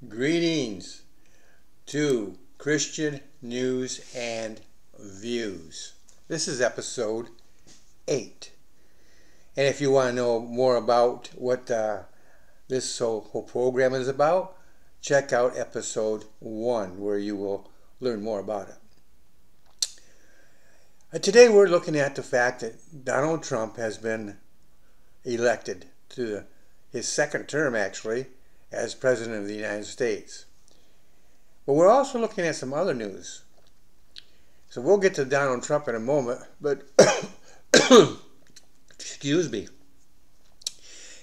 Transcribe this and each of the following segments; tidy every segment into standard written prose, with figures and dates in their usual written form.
Greetings to Christian News and Views. This is episode 8. And if you want to know more about what this whole program is about, check out episode 1 where you will learn more about it. Today we're looking at the fact that Donald Trump has been elected to his second term, actually, as President of the United States. But we're also looking at some other news. So we'll get to Donald Trump in a moment, but excuse me.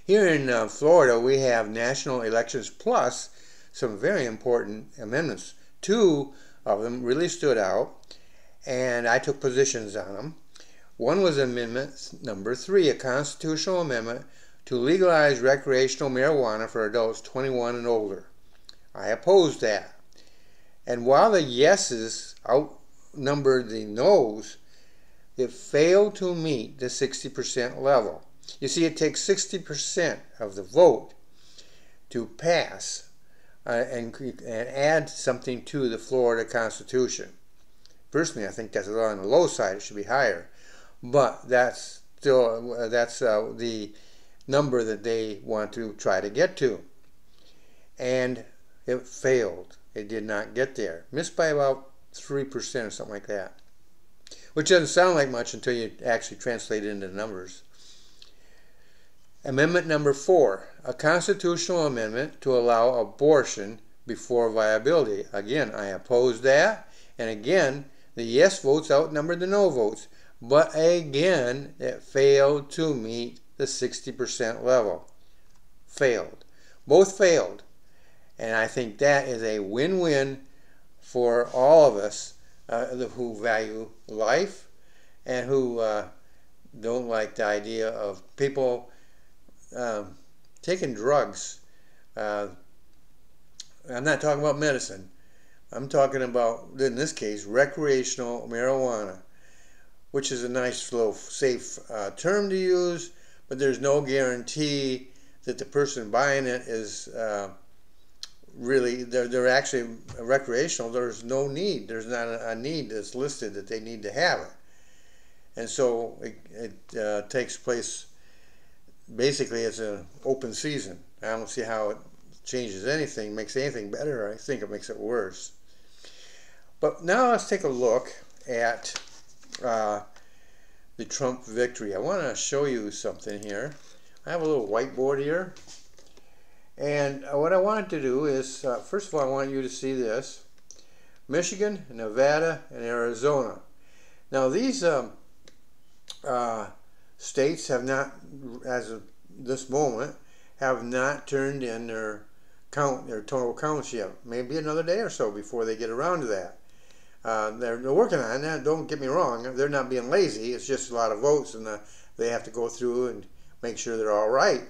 Here in Florida, we have national elections plus some very important amendments. 2 of them really stood out, and I took positions on them. One was Amendment number 3, a constitutional amendment to legalize recreational marijuana for adults 21 and older. I opposed that. And while the yeses outnumbered the noes, it failed to meet the 60% level. You see, it takes 60% of the vote to pass and add something to the Florida Constitution. Personally, I think that's on the low side. It should be higher. But that's still the number that they want to try to get to. And it failed. It did not get there. Missed by about 3% or something like that. Which doesn't sound like much until you actually translate it into numbers. Amendment number 4, a constitutional amendment to allow abortion before viability. Again, I oppose that. And again, the yes votes outnumbered the no votes. But again, it failed to meet the 60% level. Failed. Both failed. And I think that is a win-win for all of us who value life and who don't like the idea of people taking drugs. I'm not talking about medicine. I'm talking about, in this case, recreational marijuana, which is a nice, slow, safe term to use, but there's no guarantee that the person buying it is really, they're actually recreational. There's no need. There's not a need that's listed that they need to have it. And so it takes place, basically it's an open season. I don't see how it changes anything, makes anything better. I think it makes it worse. But now let's take a look at the Trump victory. I want to show you something here. I have a little whiteboard here, and what I wanted to do is first of all I want you to see this: Michigan, Nevada, and Arizona. Now these states have not, as of this moment, have not turned in their total counts yet. Maybe another day or so before they get around to that. They're working on that. Don't get me wrong. They're not being lazy. It's just a lot of votes, and they have to go through and make sure they're all right.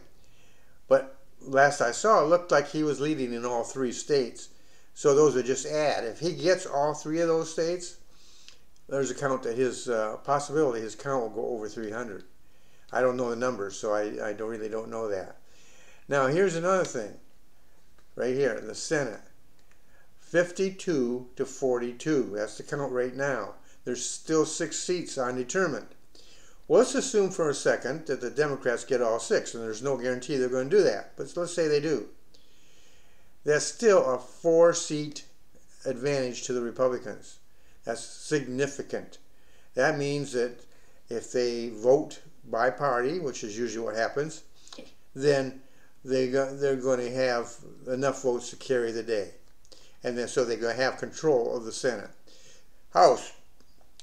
But last I saw, it looked like he was leading in all 3 states. So those are just add. If he gets all 3 of those states, there's a count that his possibility, his count will go over 300. I don't know the numbers, so I really don't know that. Now here's another thing. Right here, the Senate. 52 to 42. That's the count right now. There's still 6 seats undetermined. Well, let's assume for a second that the Democrats get all 6, and there's no guarantee they're going to do that. But let's say they do. That's still a 4-seat advantage to the Republicans. That's significant. That means that if they vote by party, which is usually what happens, then they're going to have enough votes to carry the day. And then so they're going to have control of the Senate. House,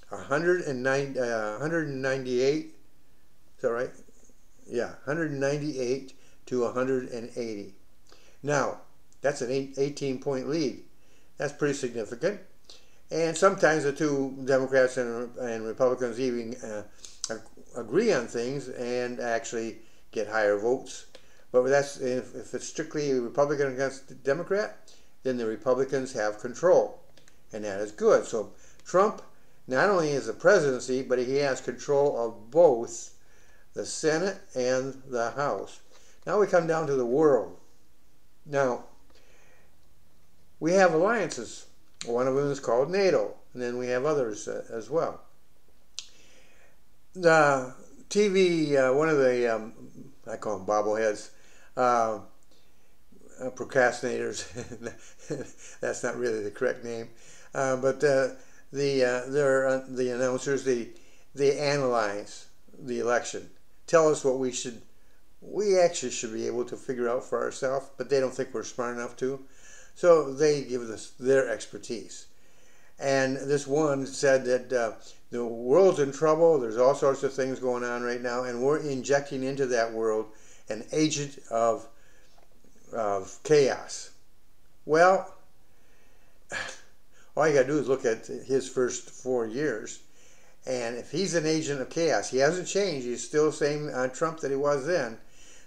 198, is that right? Yeah, 198 to 180. Now, that's an 18-point lead. That's pretty significant. And sometimes the 2 Democrats and Republicans even agree on things and actually get higher votes. But that's if it's strictly Republican against Democrat, then the Republicans have control, and that is good. So Trump not only is the presidency, but he has control of both the Senate and the House. Now we come down to the world. Now, we have alliances. One of them is called NATO, and then we have others as well. The TV, one of the, I call them bobbleheads, procrastinators. That's not really the correct name, but they're the announcers. They analyze the election, tell us what we actually should be able to figure out for ourselves, but they don't think we're smart enough to. So they give us their expertise. And this one said that the world's in trouble. There's all sorts of things going on right now, and we're injecting into that world an agent of chaos. Well, all you got to do is look at his first 4 years. And if he's an agent of chaos, he hasn't changed. He's still the same Trump that he was then.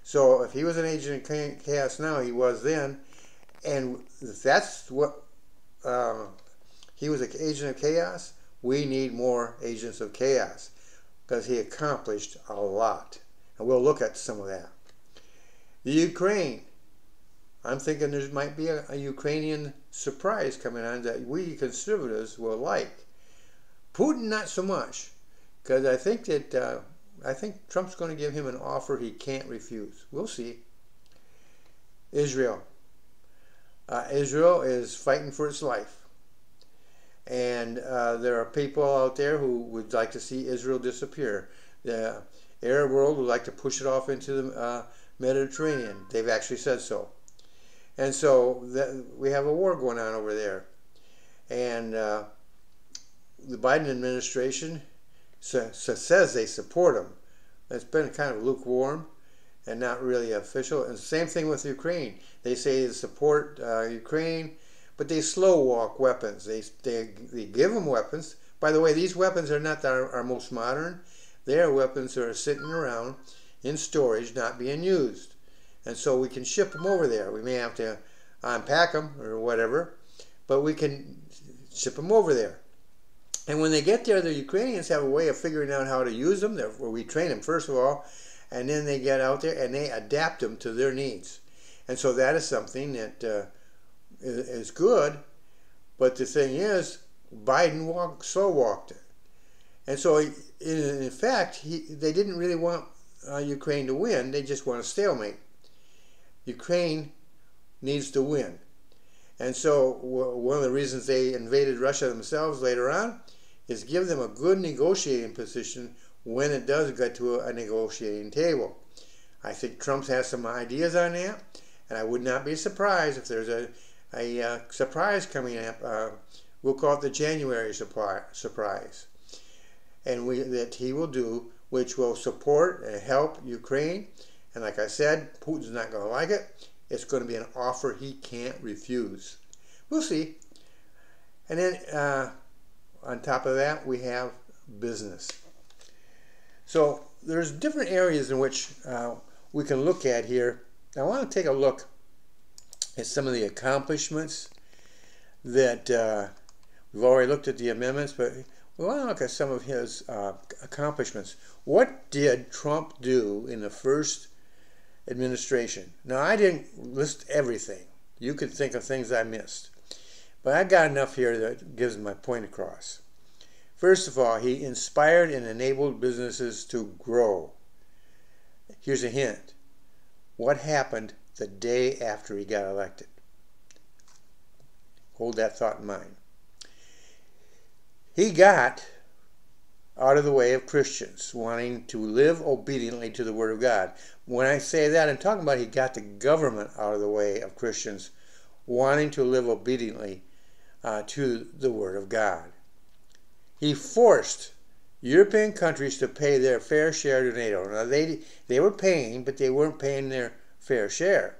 So if he was an agent of chaos now, he was then. And if that's what he was an agent of chaos, we need more agents of chaos, because he accomplished a lot. And we'll look at some of that. The Ukraine. I'm thinking there might be a Ukrainian surprise coming on that we conservatives will like. Putin, not so much, because I think that Trump's going to give him an offer he can't refuse. We'll see. Israel. Israel is fighting for its life. And there are people out there who would like to see Israel disappear. The Arab world would like to push it off into the Mediterranean. They've actually said so. And so we have a war going on over there. And the Biden administration says they support him. It's been kind of lukewarm and not really official. And same thing with Ukraine. They say they support Ukraine, but they slow walk weapons. They give them weapons. By the way, these weapons are not our most modern. They are weapons that are sitting around in storage, not being used. And so we can ship them over there. We may have to unpack them or whatever, but we can ship them over there. And when they get there, the Ukrainians have a way of figuring out how to use them. Where we train them, first of all, and then they get out there and they adapt them to their needs. And so that is something that is good. But the thing is, Biden slow walked it. And so, in fact, they didn't really want Ukraine to win. They just want a stalemate. Ukraine needs to win. And so one of the reasons they invaded Russia themselves later on is give them a good negotiating position when it does get to a negotiating table. I think Trump has some ideas on that, and I would not be surprised if there's a surprise coming up. We'll call it the January surprise. And that he will do, which will support and help Ukraine. And like I said, Putin's not going to like it. It's going to be an offer he can't refuse. We'll see. And then on top of that, we have business. So there's different areas in which we can look at here. I want to take a look at some of the accomplishments that we've already looked at the amendments, but we want to look at some of his accomplishments. What did Trump do in the first administration? Now, I didn't list everything. You could think of things I missed. But I got enough here that gives my point across. First of all, he inspired and enabled businesses to grow. Here's a hint. What happened the day after he got elected? Hold that thought in mind. He got out of the way of Christians wanting to live obediently to the Word of God. When I say that, I'm talking about he got the government out of the way of Christians wanting to live obediently to the Word of God. He forced European countries to pay their fair share to NATO. Now, they were paying, but they weren't paying their fair share.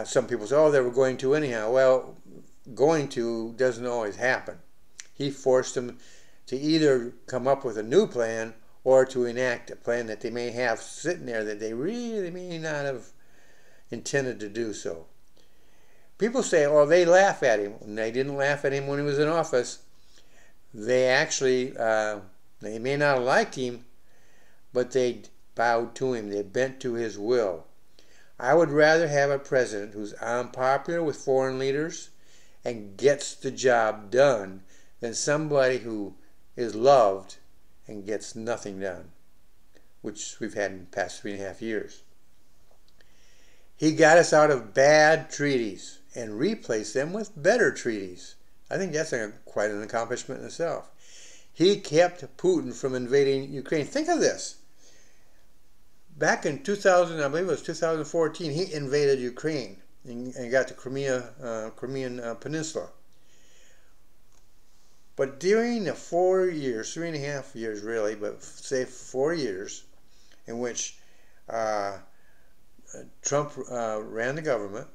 Some people say, oh, they were going to anyhow. Well, going to doesn't always happen. He forced them to either come up with a new plan or to enact a plan that they may have sitting there that they really may not have intended to do so. People say, oh, they laugh at him. And they didn't laugh at him when he was in office. They actually, they may not have liked him, but they bowed to him. They bent to his will. I would rather have a president who's unpopular with foreign leaders and gets the job done than somebody who is loved and gets nothing done, which we've had in the past 3.5 years. He got us out of bad treaties and replaced them with better treaties. I think that's quite an accomplishment in itself. He kept Putin from invading Ukraine. Think of this. Back in 2000, I believe it was 2014, he invaded Ukraine and got the Crimean Peninsula. But during the 4 years, 3.5 years really, but say 4 years, in which Trump ran the government,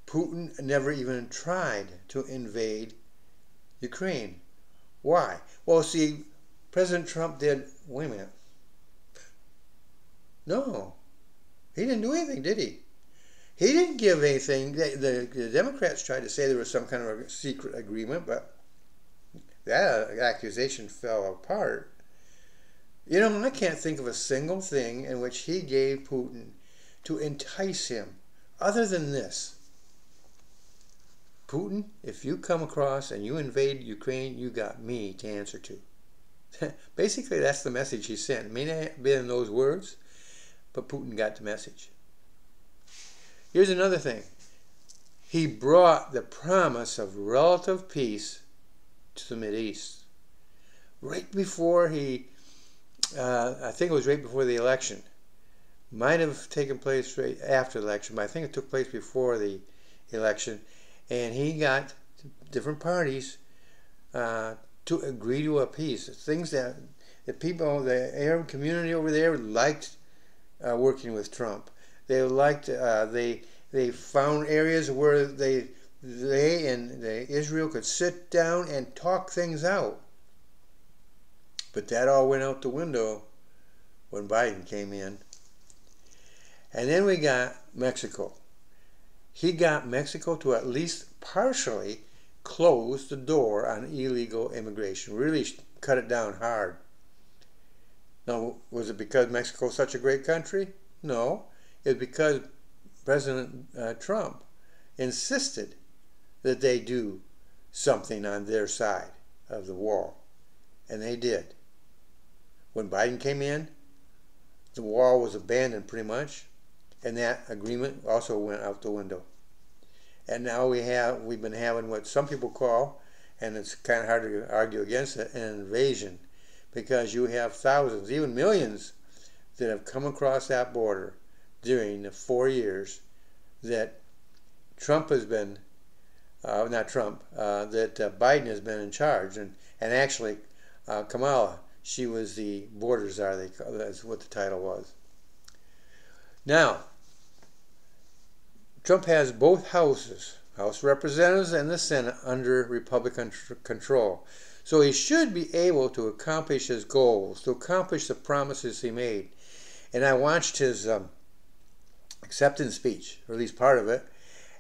Putin never even tried to invade Ukraine. Why? Well, see, President Trump did, wait a minute. No, he didn't do anything, did he? He didn't give anything. The Democrats tried to say there was some kind of a secret agreement, but that accusation fell apart. You know, I can't think of a single thing in which he gave Putin to entice him, other than this. Putin, if you come across and you invade Ukraine, you got me to answer to. Basically, that's the message he sent. It may not have been in those words, but Putin got the message. Here's another thing. He brought the promise of relative peace to the Mideast. Right before I think it was right before the election. Might have taken place right after the election, but I think it took place before the election. And he got different parties to agree to a peace. Things that the people, the Arab community over there liked working with Trump. They liked, they found areas where they and Israel could sit down and talk things out. But that all went out the window when Biden came in. And then we got Mexico. He got Mexico to at least partially close the door on illegal immigration, really cut it down hard. Now, was it because Mexico is such a great country? No. It's because President Trump insisted that they do something on their side of the wall. And they did. When Biden came in, the wall was abandoned pretty much, and that agreement also went out the window. And now we've been having what some people call, and it's kind of hard to argue against it, an invasion, because you have thousands, even millions, that have come across that border during the 4 years that Trump has been, not Trump, that Biden has been in charge, and actually Kamala, she was the border czar, that's what the title was. Now, Trump has both houses, House of Representatives and the Senate, under Republican control. So he should be able to accomplish his goals, to accomplish the promises he made. And I watched his acceptance speech, or at least part of it,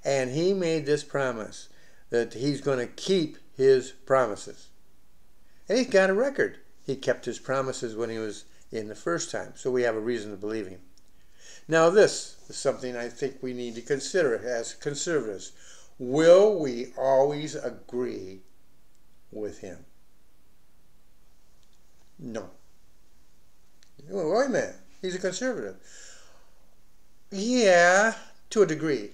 and he made this promise that he's going to keep his promises. And he's got a record. He kept his promises when he was in the first time, so we have a reason to believe him. Now this is something I think we need to consider as conservatives. Will we always agree with him? No. Well, wait a minute. He's a conservative. Yeah, to a degree.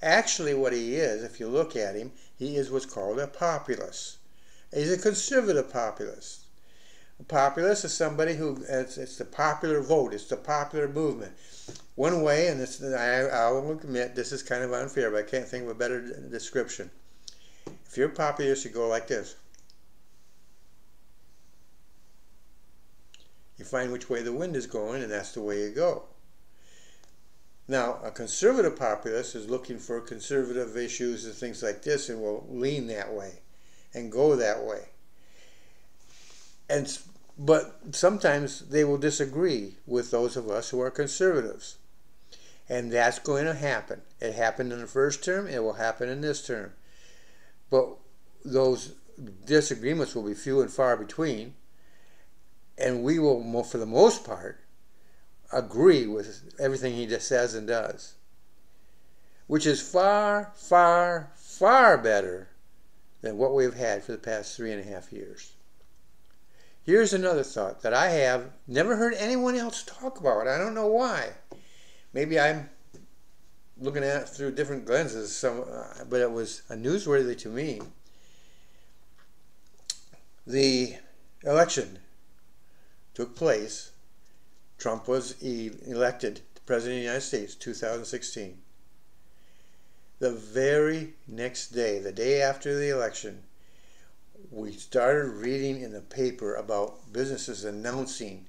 Actually, what he is, if you look at him, he is what's called a populist. He's a conservative populist. A populist is somebody who, it's the popular vote, it's the popular movement. One way, and I'll admit this is kind of unfair, but I can't think of a better description. If you're a populist, you go like this. You find which way the wind is going, and that's the way you go. Now, a conservative populist is looking for conservative issues and things like this, and will lean that way and go that way. But sometimes they will disagree with those of us who are conservatives. And that's going to happen. It happened in the first term, it will happen in this term. But those disagreements will be few and far between, and we will, for the most part, agree with everything he just says and does, which is far, far, far better than what we've had for the past 3.5 years. Here's another thought that I have never heard anyone else talk about. I don't know why. Maybe I'm looking at it through different lenses, but it was newsworthy to me. The election took place. Trump was elected President of the United States, 2016. The very next day, the day after the election, we started reading in the paper about businesses announcing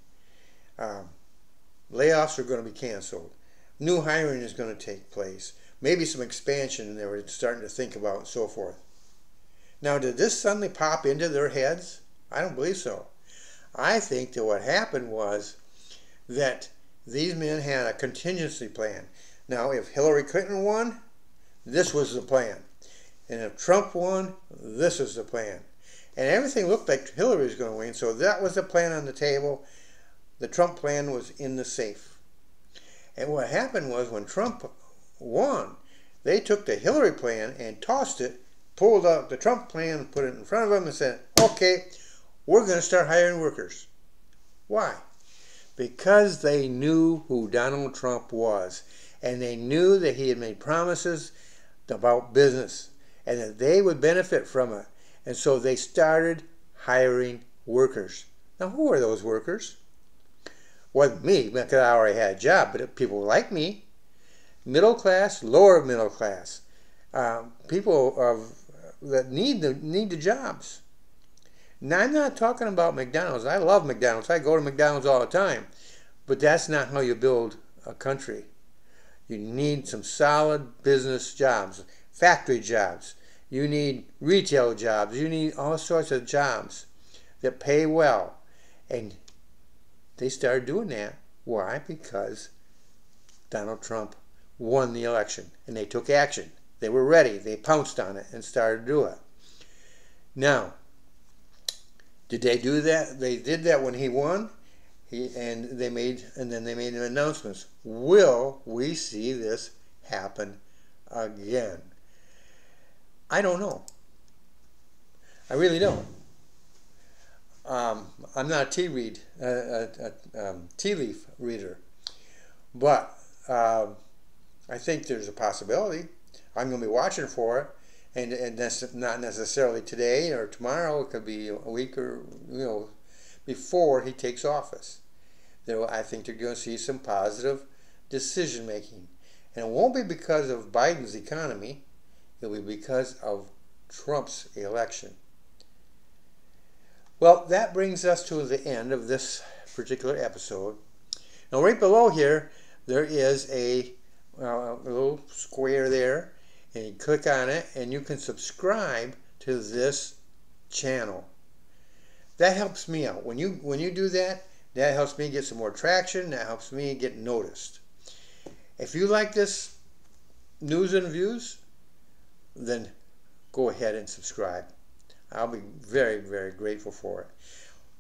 layoffs are going to be canceled. New hiring is going to take place. Maybe some expansion they were starting to think about and so forth. Now, did this suddenly pop into their heads? I don't believe so. I think that what happened was that these men had a contingency plan. Now, if Hillary Clinton won, this was the plan. And if Trump won, this was the plan. And everything looked like Hillary was going to win, so that was the plan on the table. The Trump plan was in the safe. And what happened was when Trump won, they took the Hillary plan and tossed it, pulled out the Trump plan, put it in front of them and said, okay, we're going to start hiring workers. Why? Because they knew who Donald Trump was. And they knew that he had made promises about business and that they would benefit from it. And so they started hiring workers. Now, who are those workers? Wasn't me, because I already had a job, but people like me. Middle class, lower middle class. People that need the jobs. Now, I'm not talking about McDonald's. I love McDonald's. I go to McDonald's all the time. But that's not how you build a country. You need some solid business jobs, factory jobs. You need retail jobs. You need all sorts of jobs that pay well. And they started doing that. Why? Because Donald Trump won the election. And they took action. They were ready. They pounced on it and started to do it. Now, did they do that? They did that when he won. Then they made announcements. Will we see this happen again? I don't know. I really don't. I'm not a tea leaf reader, but I think there's a possibility. I'm going to be watching for it, and that's not necessarily today or tomorrow. It could be a week or before he takes office. I think they're going to see some positive decision making, and it won't be because of Biden's economy. It'll be because of Trump's election. Well, that brings us to the end of this particular episode. Now, right below here, there is a little square there, and you click on it, and you can subscribe to this channel. That helps me out. When you do that, that helps me get some more traction. That helps me get noticed. If you like this news and views, then go ahead and subscribe. I'll be very, very grateful for it.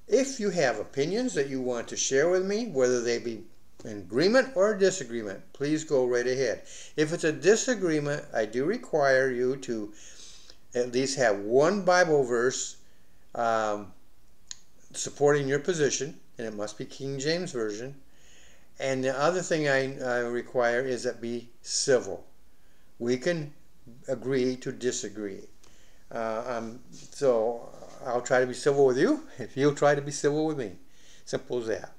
If you have opinions that you want to share with me, whether they be in agreement or disagreement, please go right ahead. If it's a disagreement, I do require you to at least have one Bible verse supporting your position, and it must be King James Version. And the other thing I require is that be civil. We can agree to disagree. So I'll try to be civil with you if you'll try to be civil with me. Simple as that.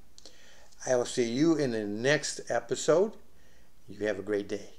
I will see you in the next episode. You have a great day.